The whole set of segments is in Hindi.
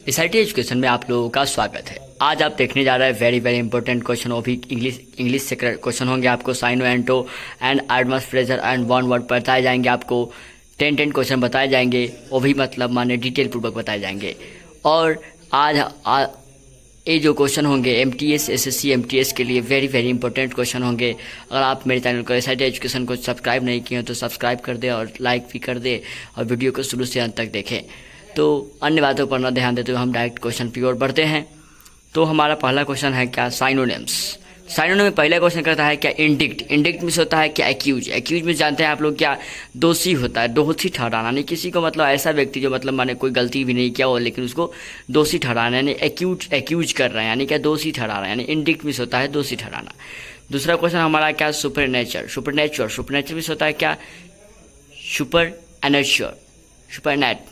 एसआईटी एजुकेशन में आप लोगों का स्वागत है। आज आप देखने जा रहे हैं वेरी वेरी इंपॉर्टेंट क्वेश्चन। वो भी इंग्लिश से क्वेश्चन होंगे आपको। Synonym antonym and advance phrases and one word बताए जाएंगे आपको। 10 क्वेश्चन बताए जाएंगे, वो भी मतलब माने डिटेल पूर्वक बताए जाएंगे। और आज ये जो क्वेश्चन होंगे एमटीएस एसएससी एमटीएस के लिए वेरी वेरी इंपॉर्टेंट क्वेश्चन होंगे। अगर आप मेरे चैनल को एसआईटी एजुकेशन को सब्सक्राइब नहीं किए तो सब्सक्राइब कर दे और लाइक भी कर दे और वीडियो को शुरू से अंत तक देखें। तो अन्य बातों पर न ध्यान देते हुए हम डायरेक्ट क्वेश्चन की ओर बढ़ते हैं। तो हमारा पहला क्वेश्चन है क्या साइनोनिम्स। साइनोनिम में पहला क्वेश्चन करता है क्या इंडिक्ट। इंडिक्ट मीन्स होता है क्या एक्यूज। एक्यूज में जानते हैं आप लोग क्या दोषी होता है। दोषी ठहराना यानी किसी को मतलब ऐसा व्यक्ति जो मतलब माने कोई गलती भी नहीं किया हो लेकिन उसको दोषी ठहराना यानी एक्यूज कर रहे हैं यानी क्या दोषी ठहरा रहे हैं यानी इंडिक्ट मीन्स होता है दोषी ठहराना। दूसरा क्वेश्चन हमारा क्या सुपरनेचर। सुपरनेचर मीन्स होता है क्या सुपरनेट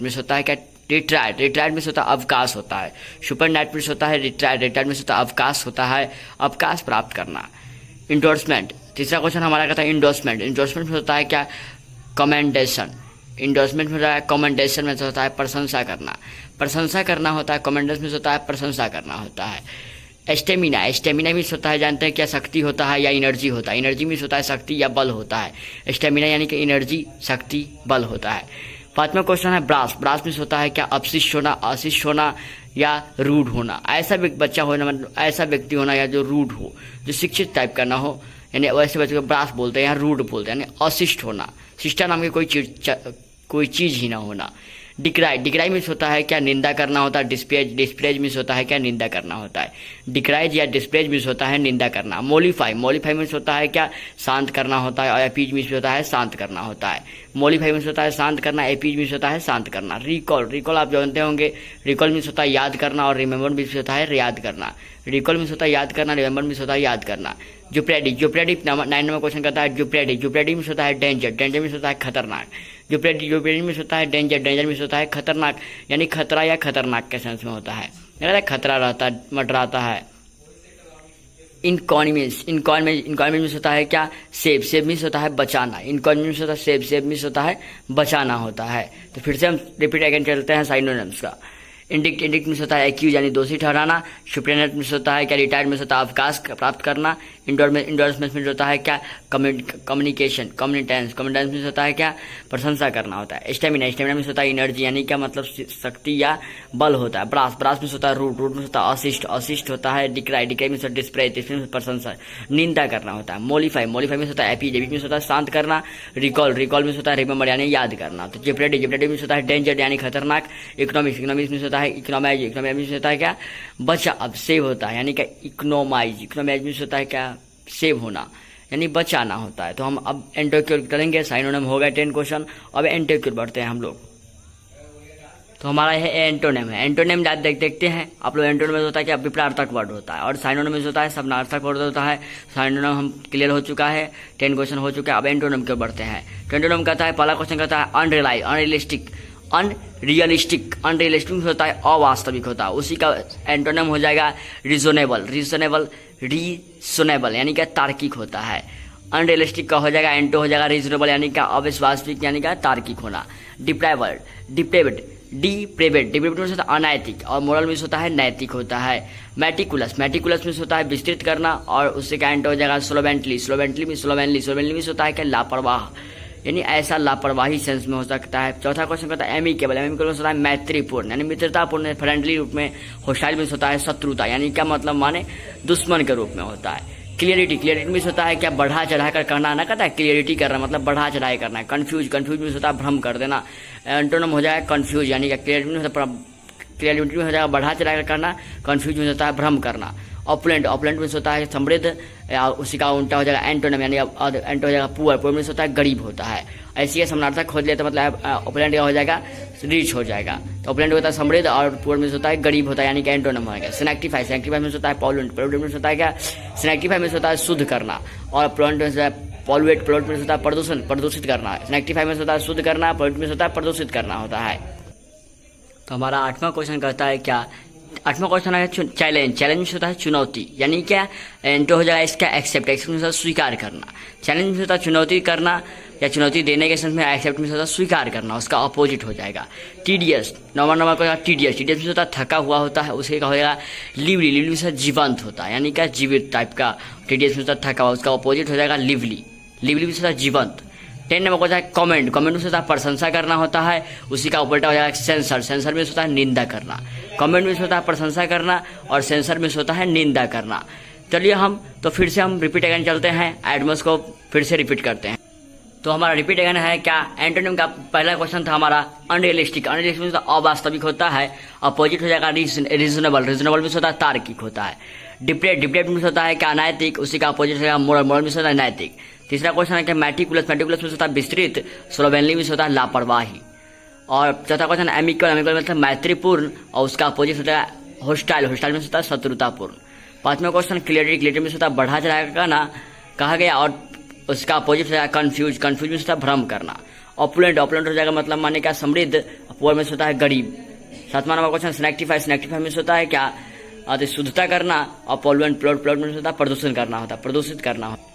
मीन्स होता है क्या रिटायर्ड मीन्स होता है अवकाश होता है। सुपरनेट मीन्स होता है रिटायर्ड मीन्स होता है अवकाश होता है, अवकाश प्राप्त करना। इंडोर्समेंट। तीसरा क्वेश्चन हमारा कहता है इंडोर्समेंट। इंडोर्समेंट में होता है क्या कमेंडेशन। इंडोर्समेंट में होता है कमेंडेशन में होता है प्रशंसा करना। प्रशंसा करना होता है। कमेंडेशन में होता है प्रशंसा करना होता है। स्टेमिना। स्टेमिना मीन्स होता है जानते हैं क्या शक्ति होता है या एनर्जी होता है। एनर्जी मीन्स होता है शक्ति या बल होता है। स्टेमिना यानी कि एनर्जी शक्ति बल होता है। पांचवा क्वेश्चन है ब्रास। ब्रास मीन्स होता है क्या अपशिष्ट होना, अशिष्ट होना या रूड होना। ऐसा बच्चा होना मतलब ऐसा व्यक्ति होना या जो रूड हो, जो शिक्षित टाइप का ना हो, यानी वैसे बच्चे को ब्रास बोलते हैं या रूड बोलते हैं, यानी अशिष्ट होना। शिष्टा नाम की कोई चीज ही ना होना। डिक्राई मीन्स होता है क्या निंदा करना होता है। डिस्प्रेज मीन्स होता है क्या निंदा करना होता है। डिक्राइज या डिस्प्रेज मीन्स होता है निंदा करना। मोलिफाई मीन्स होता है क्या शांत करना होता है और एपीज मीन्स होता है शांत करना होता है। मोलिफाई मीन्स होता है शांत करना, एपीज मीन्स होता है शांत करना। रिकॉल आप जानते होंगे। रिकॉल मीन्स होता है याद करना और रिमेम्बर मीन्स होता है याद करना। रिकॉल मीन्स होता है याद करना, रिमेम्बर मीन्स होता है याद करना। जोप्रेडिक 9 नंबर क्वेश्चन करता है जोप्रेडिक मीन्स होता है डेंजर मीन्स होता है खतरनाक। जोप्रेडिक मीन्स होता है डेंजर मीन्स होता है खतरनाक, यानी खतरा या खतरनाक के सेंस में होता है। खतरा रहता है, मंडराता है। इनकॉन्वीनियंस होता है क्या सेव मीन्स होता है बचाना। इनकॉन्वीनियंस होता है सेव मीन्स होता है बचाना होता है। तो फिर से हम रिपीट अगेन चलते हैं साइनोनिम्स का। इंडिक्ट मीन्स होता है एक्यूज यानी दोषी ठहराना। सुपरनेट मीन्स होता है क्या रिटायर्ड मीन्स होता है अवकाश प्राप्त करना। इंडोर्समेंट मीन्स होता है क्या कम्युनिकेशन। कम्युनिटेंस मीन्स होता है क्या प्रशंसा करना होता है। स्टेमिना मीन्स होता है एनर्जी यानी क्या मतलब शक्ति या बल होता है। ब्रास मीन्स होता है रूड मीन्स होता है अशिष्ट होता है। डिक्राई मीन्स डिस्प्रेज मीन्स प्रशंसा निंदा करना होता है। मोलिफाई मीन्स होता है एपीज मीन्स होता है शांत करना। रिकॉल मीन्स होता है रिमेम्बर यानी याद करना। तो जेप्रेडी मीन्स होता है डेंजर यानी खतरनाक। इकोनॉमिक्स मीन्स होता है इकोनॉमाइज मीन्स होता है क्या बचा अब सेव होता है यानी क्या इकोनॉमाइज मीन्स होता है क्या सेव होना यानी बचाना होता है। तो हम अब एंटोक्योर करेंगे। साइनोनिम हो गया 10 क्वेश्चन। अब एंटोक्योर बढ़ते हैं हम लोग। तो हमारा है एंटोनिम है। एंटोनिम देखते हैं आप लोग। एंटोनिम में होता है क्या विपरीतार्थक वर्ड होता है और साइनोनिम में होता है समानार्थक वर्ड होता है। साइनोनिम हम क्लियर हो चुका है, 10 क्वेश्चन हो चुका है। अब एंटोनिम की ओर बढ़ते हैं। एंटोनिम कहता है पहला क्वेश्चन कहता है अनरियलिस्टिक होता है अवास्तविक होता है। उसी का एंटोनिम हो जाएगा रीजनेबल यानी क्या तार्किक होता है। अनरियलिस्टिक का हो जाएगा एंटो हो जाएगा रीजनेबल यानी क्या अविश्वासिक यानी क्या तार्किक होना। डिप्रेवेड मीन्स होता है अनैतिक और मोरल मीन्स होता है नैतिक होता है। मेटिकुलस मीन्स होता है विस्तृत करना और उससे क्या एंटो हो जाएगा स्लोवेंटली मीन्स होता है क्या लापरवाह यानी ऐसा लापरवाही सेंस में हो सकता है। चौथा क्वेश्चन कहता है एमिकेबल होता है मैत्रीपूर्ण यानी मित्रतापूर्ण फ्रेंडली रूप में। होस्टाइल मीन्स होता है शत्रुता यानी क्या मतलब माने दुश्मन के रूप में होता है। क्लियरिटी मीन्स होता है क्या बढ़ा चढ़ा कर करना ना कहता है क्लियरिटी करना मतलब बढ़ा चढ़ाई करना है। कंफ्यूज मीन्स होता है भ्रम कर देना। एंटोनिम हो जाएगा कंफ्यूज यानी क्या क्लियरिटी में हो जाएगा बढ़ा चढ़ा कर करना। कंफ्यूज मीन्स होता है भ्रम करना। ऑपुलेंट मीन्स होता है समृद्ध या उसी का उल्टा हो जाएगा एंटोनिम यानी एंटो हो जाएगा पुअर मीन्स होता है गरीब होता है। ऐसी है समानार्थक खोज लिया तो मतलब ऑपुलेंट हो जाएगा रिच हो जाएगा। तो ऑपुलेंट होता है समृद्ध और पुअर मीन्स होता है गरीब होता है यानी कि एंटोनिम हो जाएगा। सिनेक्टिफाई मीन्स होता है पॉल्यूट मीन्स होता है क्या सिनेक्टिफाई मीन्स होता है शुद्ध करना और पॉल्यूट मीन्स होता है प्रदूषित करना। सिनेक्टिफाई मीन्स होता है शुद्ध करना, पॉल्यूट मीन्स होता है प्रदूषित करना होता है। तो हमारा 8वां क्वेश्चन कहता है क्या 8वां क्वेश्चन है चैलेंज होता है चुनौती यानी क्या एंटो हो जाएगा इसका एक्सेप्ट स्वीकार करना। चैलेंज होता है चुनौती करना। या चुनौती देने के सेंस में एक्सेप्ट में होता है स्वीकार करना, उसका अपोजिट हो जाएगा। टीडियस, नंबर को टीडियस में होता है थका हुआ होता है, उसके का हो जाएगा लिवली। लिवली से जीवंत होता है, यानी क्या जीवित टाइप का। टीडियस में होता है थका हुआ, उसका अपोजिट हो जाएगा लिवली। लिवली में होता है जीवंत। 10 नंबर को होता है कमेंट। कमेंट में होता है प्रशंसा करना होता है, उसी का उल्टा हो जाएगा सेंसर। सेंसर में होता है निंदा करना। कमेंट में होता है प्रशंसा करना और सेंसर में होता है निंदा करना। चलिए हम तो फिर से हम रिपीट अगेन चलते हैं, एडवर्ब्स को फिर से रिपीट करते हैं। तो हमारा रिपीट अगेन है क्या, एंटोनिम का पहला क्वेश्चन था हमारा अनरियलिस्टिक। अनरियलिस्टिक में अवास्तविक होता है, अपोजिट हो जाएगा रीजनेबल। रीजनेबल में होता है तार्किक होता है। डिप्रेट, डिप्रेट में होता है क्या अनैतिक, उसी का अपोजिट हो जाएगा मोरल। मोरल में होता है नैतिक। तीसरा क्वेश्चन है क्या मेटिकुलस। मेटिकुलस में होता है विस्तृत। स्लोवेनली में होता है लापरवाही। और चौथा क्वेश्चन एमिकल। एमिकल मतलब मैत्रीपूर्ण और उसका अपोजिट होता है होस्टाइल। होस्टाइल में होता है शत्रुतापूर्ण। पांचवा क्वेश्चन क्लियरिटी। क्लियरिटी में होता है बढ़ा चढ़ा ना कहा गया और उसका अपोजिट हो जाएगा कंफ्यूज। कंफ्यूज में होता है भ्रम करना। ऑपुलेंट। ऑपुलेंट हो जाएगा मतलब माने क्या समृद्ध। पुअर में होता है गरीब। सातवां नंबर क्वेश्चन सिनेक्टिफाई। सिनेक्टिफाई में होता है क्या शुद्धता करना और पोलुएंट। पोलुएंट में होता है प्रदूषण करना होता है, प्रदूषित करना होता है।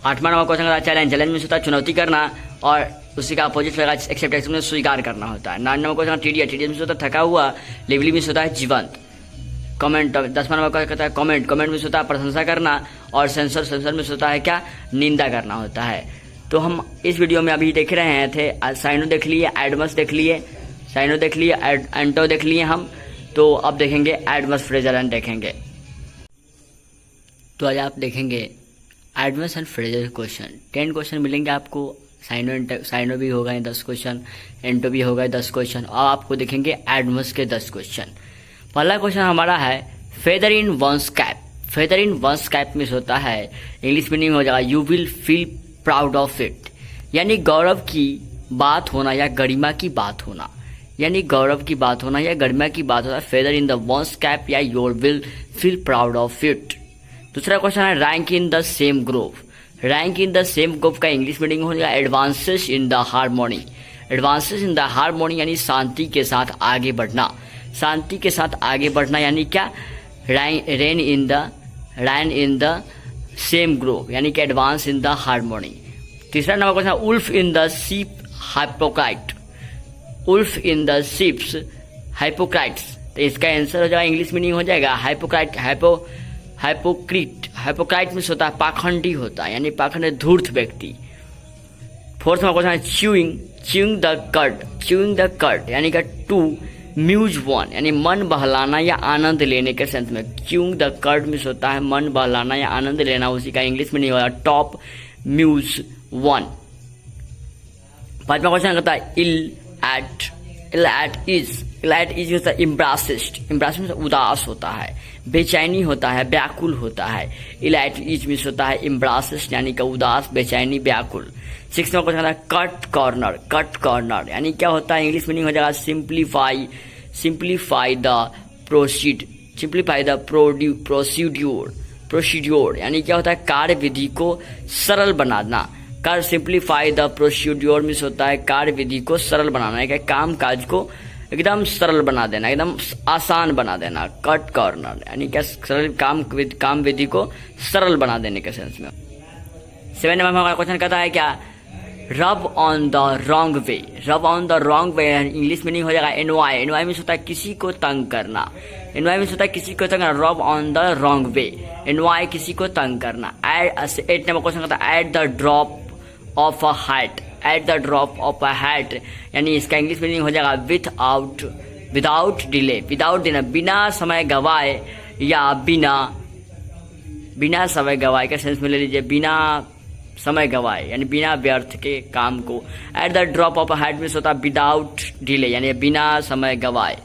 आठवां नंबर क्वेश्चन का चैलेंज। चैलेंज में होता है चुनौती करना और उसी का अपोजिट होगा एक्सेप्टेंस में स्वीकार करना होता है। 9 नंबर क्वेश्चन टीडियस। टीडियस में होता है थका हुआ। लिवली में होता है जीवंत। कमेंट। 10वां नंबर का कहता है कमेंट। कमेंट में होता है प्रशंसा करना और सेंसर। सेंसर में होता है क्या निंदा करना होता है। तो हम इस वीडियो में अभी देख रहे थे साइनो देख लिए, एडवर्ब्स देख लिए, साइनो देख लिए, एंटो देख लिए हम। तो अब देखेंगे एडवर्ब्स फ्रेजल एंड देखेंगे। तो आज आप देखेंगे adverbs and phrasal question. 10 question मिलेंगे आपको। साइनो भी होगा 10 क्वेश्चन, एंटो भी होगा 10 क्वेश्चन और आपको देखेंगे एडवर्ब्स के 10 क्वेश्चन। पहला क्वेश्चन हमारा है feather in one's cap. Feather in one's cap में होता है इंग्लिश मीनिंग हो जाएगा you will feel proud of it, यानी गौरव की बात होना या गरिमा की बात होना, यानी गौरव की बात होना या गरिमा की बात होना। Feather in the one's cap या your will feel proud of it. दूसरा क्वेश्चन है rank in the same group. Rank in the same group का इंग्लिश मीनिंग हो जाएगा advances in the harmony. Advances in the harmony यानी शांति के साथ आगे बढ़ना। शांति के साथ आगे बढ़ना यानी क्या ran in the same group यानी कि एडवांस इन द हार्मोनी। तीसरा number question wolf in the sheep hypocrite. Wolf in the sheep's hypocrites, तो इसका आंसर हो जाएगा इंग्लिश मीनिंग हो जाएगा हाइपोक्राइट। हाइपोक्राइट में होता है पाखंडी होता है, यानी पाखंड धूर्त व्यक्ति। फोर्थ नंबर क्वेश्चन है chewing the curd. Chewing the curd यानी कि टू म्यूज वन, यानी मन बहलाना या आनंद लेने के सेंस में। च्यूइंग द कर्ड में होता है मन बहलाना या आनंद लेना, उसी का इंग्लिश में नहीं होगा टॉप म्यूज वन। पांचवा क्वेश्चन कहता है इल एट इज होता है इम्ब्रासिस्ट। इम्ब्रासिस्ट में उदास होता है, बेचैनी होता है, व्याकुल होता है। इल एट इज में होता है इम्ब्रासिस्ट यानी कि उदास, बेचैनी, व्याकुल। 6 नंबर क्वेश्चन है कट कॉर्नर। कट कॉर्नर यानी क्या होता है इंग्लिश मीनिंग हो जाएगा सिंप्लीफाई द प्रोसीड्योर यानी क्या होता है कार्य विधि को सरल बनाना। कर सिंप्लीफाई द प्रोसीड्योर में होता है कार्य विधि को सरल बनाना है, काम काज को एकदम सरल बना देना, एकदम आसान बना देना। कट कॉर्नर यानी क्या सरल काम विधि को सरल बना देने के सेंस में। 7 नंबर हमारा क्वेश्चन कहता है क्या रब ऑन द रॉन्ग वे। रब on the wrong way English meaning हो जाएगा एनवाई। एनवाई में होता है किसी को तंग करना। एनवाई में होता है किसी को तंग करना। रब on the wrong way NY किसी को तंग करना। 8 नंबर क्वेश्चन कहता है at the drop of a hat. At the drop of a hat यानी इसका इंग्लिश मीनिंग हो जाएगा विदाउट डिले। विदाउट डिले बिना समय गवाए या बिना समय गवाए का सेंस में ले लीजिए, बिना समय गवाए यानी बिना व्यर्थ के काम को। At the drop of a hat में होता है विदाउट डिले यानी बिना समय गवाए।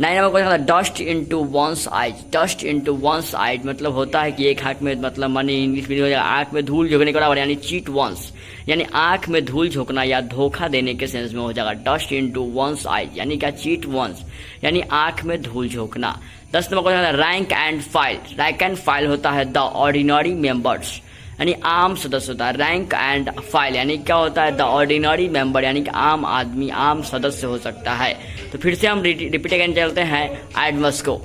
9 number question dust into once eyes. Dust into once eyes मतलब होता है कि एक आंख में मतलब माने इंग्लिश में हो जाएगा आंख में धूल झोंकने के बराबर, यानी चीट वंस यानी आंख में धूल झोंकना या धोखा देने के सेंस में हो जाएगा डस्ट इनटू वंस आइज यानी क्या चीट वंस यानी आंख में धूल झोंकना। 10 number question rank and file. Rank and file होता है द ऑर्डिनरी मेंबर्स यानी आम सदस्य होता है। रैंक एंड फाइल यानी क्या होता है द ऑर्डिनरी मेंबर यानी कि आम आदमी, आम सदस्य हो सकता है। तो फिर से हम रिपीट अगेन चलते हैं एडवर्ब्स को।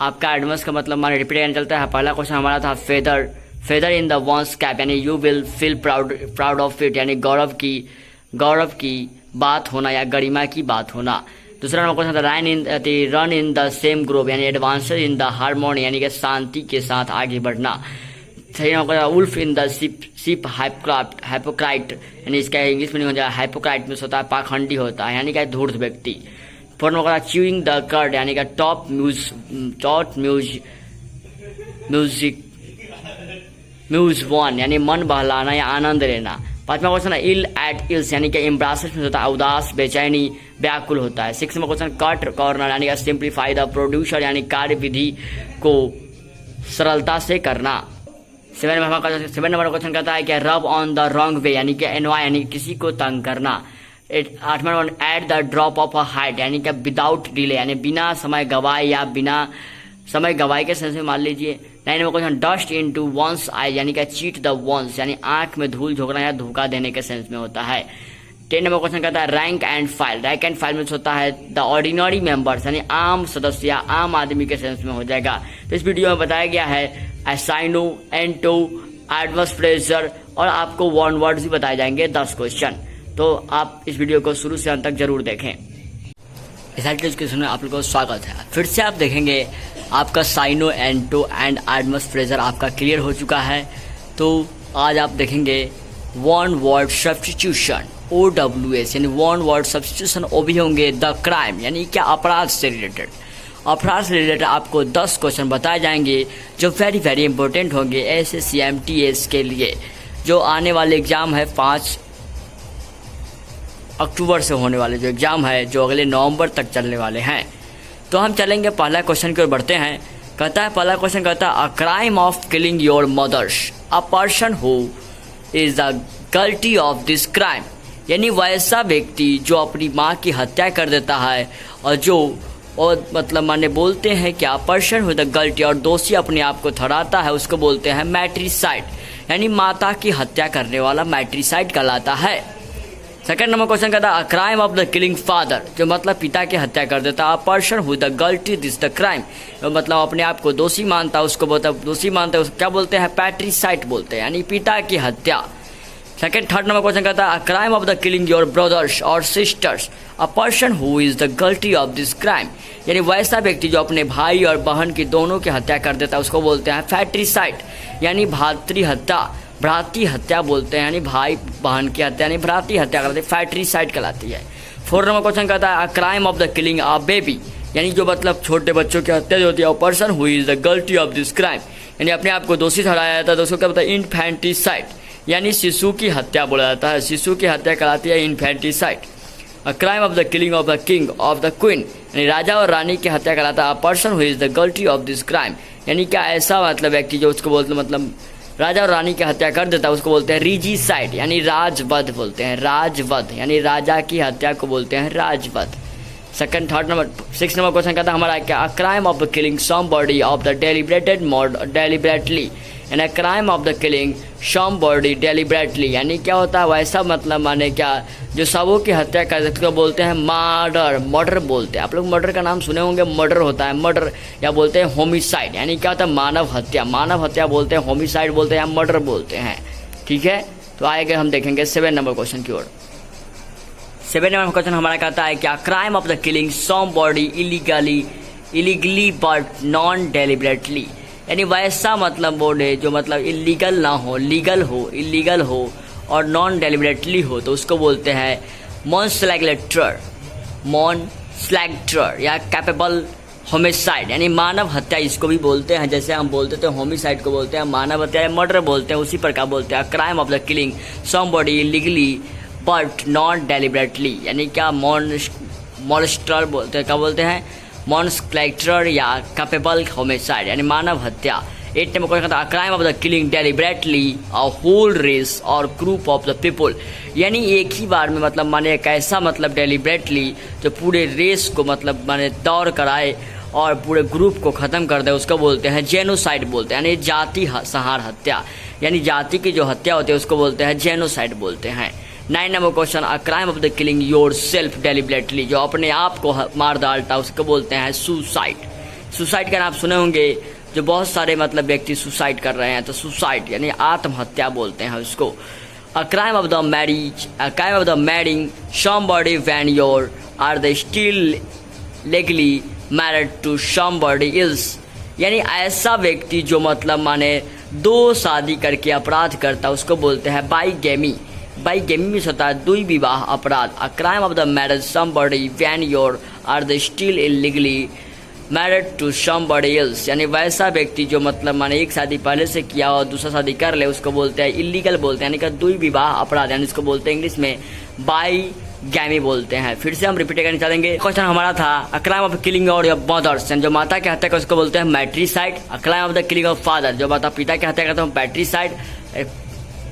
आपका एडवर्ब्स का मतलब हमारे रिपीट अगेन चलता है। पहला क्वेश्चन हमारा था feather. Feather in the one's cap यानी you will feel proud of it यानी गौरव की बात होना या गरिमा की बात होना। दूसरा नंबर क्वेश्चन था run in the same group यानी एडवांसेस इन द हार्मोनी यानी कि शांति के साथ आगे बढ़ना। सही number wolf in the sheep hypocrite यानी इसका इंग्लिश मीनिंग हो जाएगा हाइपोक्राइट में होता है पाखंडी होता है यानी कि धूर्त व्यक्ति। Fourth number chewing the curd यानी कि टॉप म्यूज वन यानी मन बहलाना या आनंद लेना। पांचवा क्वेश्चन है इल एट इल्स यानी कि एम्ब्रासेस में होता है उदास बेचैनी व्याकुल होता है। Six number question cut corner यानी कि सिंप्लीफाई द प्रोड्यूसर यानी कार्य विधि को सरलता से करना। सेवन नंबर क्वेश्चन कहता है कि रब ऑन द रॉन्ग वे यानी कि एनवाई यानी किसी को तंग करना। आठवां number at the drop of a height यानी कि विदाउट डिले यानी बिना समय गवाए या बिना समय गवाए के सेंस में मान लीजिए। 9 number question dust into one's eye यानी कि चीट द वंस यानी आंख में धूल झोंकना या धोखा देने के सेंस में होता है। 10 नंबर क्वेश्चन कहता है रैंक एंड फाइल में होता है द ऑर्डिनरी मेंबर्स यानी आम सदस्य या आम आदमी के सेंस में हो जाएगा। तो इस वीडियो में बताया गया है एसाइनो एंटो एडवर्स फ्रेजर और आपको वन वर्ड्स भी बताए जाएंगे 10 क्वेश्चन। तो आप इस वीडियो को शुरू से अंत तक जरूर देखें। इस एजुकेशन में आप लोगों को स्वागत है। फिर से आप देखेंगे आपका cyano antonym and adverse Fraser आपका क्लियर हो चुका है। तो आज आप देखेंगे वन वर्ड सब्स्टिट्यूशन OWS यानी वन वर्ड सब्स्टिट्यूशन वो भी होंगे द क्राइम यानी क्या अपराध से रिलेटेड आपको 10 क्वेश्चन बताए जाएंगे जो वेरी इंपॉर्टेंट होंगे SSC MTS के लिए जो आने वाले एग्जाम है 5 अक्टूबर से होने वाले जो एग्जाम है जो अगले नवंबर तक चलने वाले हैं। तो हम चलेंगे पहला क्वेश्चन की ओर बढ़ते हैं। कहता है पहला क्वेश्चन कहता है a crime of killing your mothers a person who is the guilty of this crime यानी वैसा व्यक्ति जो अपनी माँ की हत्या कर देता है और मतलब माने बोलते हैं क्या पर्सन हु द गल्टी और दोषी अपने आप को ठहराता है उसको बोलते हैं मैट्रिसाइड यानी माता की हत्या करने वाला मैट्रिसाइड कहलाता है। सेकंड नंबर क्वेश्चन कहता है crime of the killing father जो मतलब पिता की हत्या कर देता है person who the guilty this the crime मतलब अपने आप को दोषी मानता है उसको उसको क्या बोलते हैं पैट्रिसाइड बोलते हैं यानी पिता की हत्या। थर्ड नंबर क्वेश्चन कहता है crime of the killing your brothers और sisters a person who is the guilty of this crime यानी वैसा व्यक्ति जो अपने भाई और बहन की दोनों की हत्या कर देता है उसको बोलते हैं पैट्रिसाइड यानी भ्रातृ हत्या बोलते हैं यानी भाई बहन की हत्या यानी भ्रातृ हत्या करते हैं पैट्रिसाइड कहलाती है। 4 नंबर क्वेश्चन कहता है crime of the killing a baby यानी जो मतलब छोटे बच्चों की हत्या जो होती है person who is the guilty of this crime यानी अपने आप को दोषी ठहराया जाता है तो उसको क्या बोलता है इन्फेंटिसाइड यानी शिशु की हत्या बोला जाता है। शिशु की हत्या कहलाती है infanticide. A crime of the killing of the king of the queen यानी राजा और रानी की हत्या कहलाता है person who is the guilty of this crime यानी क्या ऐसा मतलब व्यक्ति जो उसको बोलते मतलब राजा और रानी की हत्या कर देता है उसको बोलते हैं रीजीसाइड यानी राजवध बोलते हैं राजवध यानी राजा की हत्या को बोलते हैं राजवध। 6 नंबर क्वेश्चन कहता है हमारा क्या crime of the killing somebody of the deliberately यानी crime of the killing somebody deliberately यानी क्या होता है वैसा मतलब माने क्या जो सबों की हत्या कर देते बोलते हैं मर्डर बोलते हैं। आप लोग मर्डर का नाम सुने होंगे मर्डर होता है मर्डर या बोलते हैं होमिसाइड यानी क्या होता है मानव हत्या बोलते हैं होमिसाइड बोलते हैं या मर्डर बोलते हैं। ठीक है तो आएगा हम देखेंगे 7 नंबर क्वेश्चन की ओर। 7 नंबर क्वेश्चन हमारा कहता है क्या crime of the killing somebody illegally but non deliberately यानी वैसा मतलब बोर्ड है जो मतलब इलीगल ना हो लीगल हो और नॉन डेलिबरेटली हो तो उसको बोलते हैं मॉनस्लैक्टर या कैपेबल होमिसाइड यानी मानव हत्या इसको भी बोलते हैं। जैसे हम बोलते थे होमिसाइड को बोलते हैं मानव हत्या या मर्डर बोलते हैं उसी प्रकार बोलते हैं crime of the killing somebody illegally but not deliberately यानी क्या मॉन्स्टर बोलते हैं क्या बोलते हैं मॉन्स्क्लेक्टर या कैपेबल होमिसाइड यानी मानव हत्या। 8 नंबर क्वेश्चन था crime of the killing deliberately a whole race और ग्रुप ऑफ द पीपल यानी एक ही बार में मतलब माने एक ऐसा मतलब डेलिबरेटली जो पूरे रेस को मतलब माने दौड़ कराए और पूरे ग्रुप को ख़त्म कर दे उसको बोलते हैं जेनोसाइड बोलते हैं यानी जाति संहार हत्या यानी जाति की जो हत्या होती है उसको बोलते हैं जेनोसाइड बोलते हैं। 9 number question a crime of the killing yourself deliberately जो अपने आप को मार डालता उसको बोलते हैं सुसाइड का नाम सुने होंगे जो बहुत सारे मतलब व्यक्ति सुसाइड कर रहे हैं, तो सुसाइड यानी आत्महत्या बोलते हैं उसको। A crime of the marriage, a crime of the marrying somebody when your are the still legally married to somebody else, यानी ऐसा व्यक्ति जो मतलब माने दो शादी करके अपराध करता है उसको बोलते हैं बाईगेमी। बाईगेमी में होता है दुई विवाह अपराध। A crime of the marriage somebody when your are the still illegally married to somebody else, यानी वैसा व्यक्ति जो मतलब माने एक शादी पहले से किया और दूसरा शादी कर ले उसको बोलते हैं इलीगल बोलते हैं, यानी कि दुई विवाह अपराध, यानी इसको बोलते हैं इंग्लिश में बाईगेमी बोलते हैं। फिर से हम रिपीट करना चाहेंगे। क्वेश्चन हमारा था a crime of killing your mothers, जो माता की हत्या करते उसको बोलते हैं matricide. A crime of the killing of father, जो माता पिता की हत्या करते हैं patricide.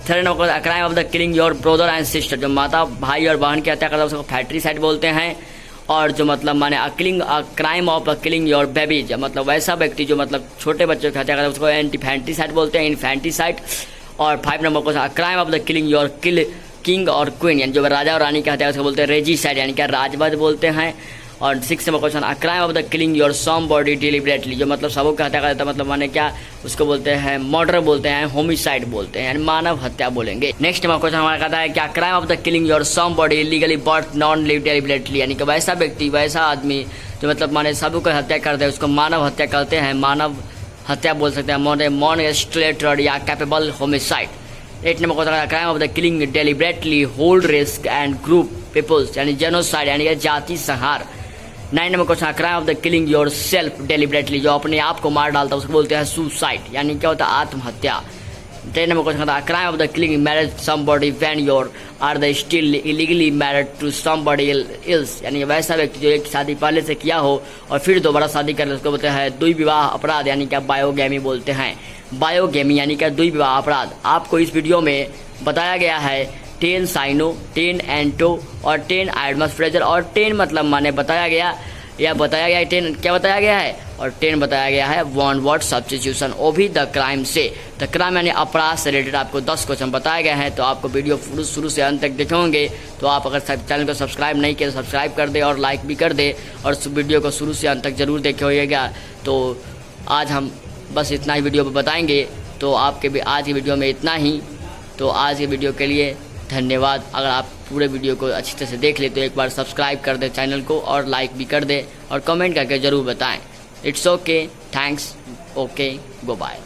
Third number crime of the killing your brother and sister, जो माता भाई और बहन की हत्या करता है उसको फैट्रिसाइड बोलते हैं। और जो मतलब माने crime of killing your baby, मतलब वैसा व्यक्ति जो मतलब छोटे बच्चों की हत्या करता है उसको एंटीफैंटिसाइड बोलते हैं, इन्फैंटिसाइड। और 5 नंबर को crime of the killing your king और क्वीन, यानी जो राजा और रानी की हत्या उसको बोलते हैं रेजिसाइड, यानी क्या राजवध बोलते हैं। और 6 number question crime of the killing your somebody deliberately, जो मतलब सबों की हत्या करता है मतलब माने क्या उसको बोलते हैं मर्डर बोलते हैं, होमिसाइड बोलते हैं, यानी मानव हत्या बोलेंगे। नेक्स्ट नंबर क्वेश्चन हमारा कहता है क्या crime of the killing your somebody illegally but non deliberately, यानी कि वैसा व्यक्ति वैसा आदमी जो मतलब माने सबों की हत्या करते हैं उसको मानव हत्या करते हैं, मानव हत्या बोल सकते हैं, मॉनस्ट्रेटेड या capable homicide. 8 number question crime of the killing deliberately hold risk and group peoples, यानी जेनोसाइड, यानी कि जाति संहार। 9 number question crime of the killing yourself deliberately, जो अपने आप को मार डालता है उसको बोलते हैं सुसाइड, यानी क्या होता है आत्महत्या। 10 नंबर क्वेश्चन था crime of the killing marriage somebody when your are the still illegally married to somebody else, यानी वैसा व्यक्ति जो एक शादी पहले से किया हो और फिर दोबारा शादी कर ले उसको बोलते हैं दुई विवाह अपराध, यानी क्या बायोगेमी बोलते हैं। बायोगेमी यानी क्या दुई विवाह अपराध। आपको इस वीडियो में बताया गया है 10 साइनो, 10 एंटो और 10 आइडमस फ्रेजर और 10 मतलब माने बताया गया या बताया गया है 10 क्या बताया गया है और 10 बताया गया है वन वर्ड सब्स्टिट्यूशन, वो भी द क्राइम से। द क्राइम यानी अपराध से रिलेटेड आपको 10 क्वेश्चन बताया गया है। तो आपको वीडियो शुरू से अंत तक देखे होंगे, तो आप अगर चैनल को सब्सक्राइब नहीं किया तो सब्सक्राइब कर दे और लाइक भी कर दे और वीडियो को शुरू से अंत तक जरूर देखे होइएगा। तो आज हम बस इतना ही वीडियो पर बताएंगे, तो आपके आज की वीडियो में इतना ही। तो आज के वीडियो के लिए धन्यवाद। अगर आप पूरे वीडियो को अच्छी तरह से देख ले तो एक बार सब्सक्राइब कर दे चैनल को और लाइक भी कर दे और कमेंट करके ज़रूर बताएं। It's okay, thanks, okay, go bye.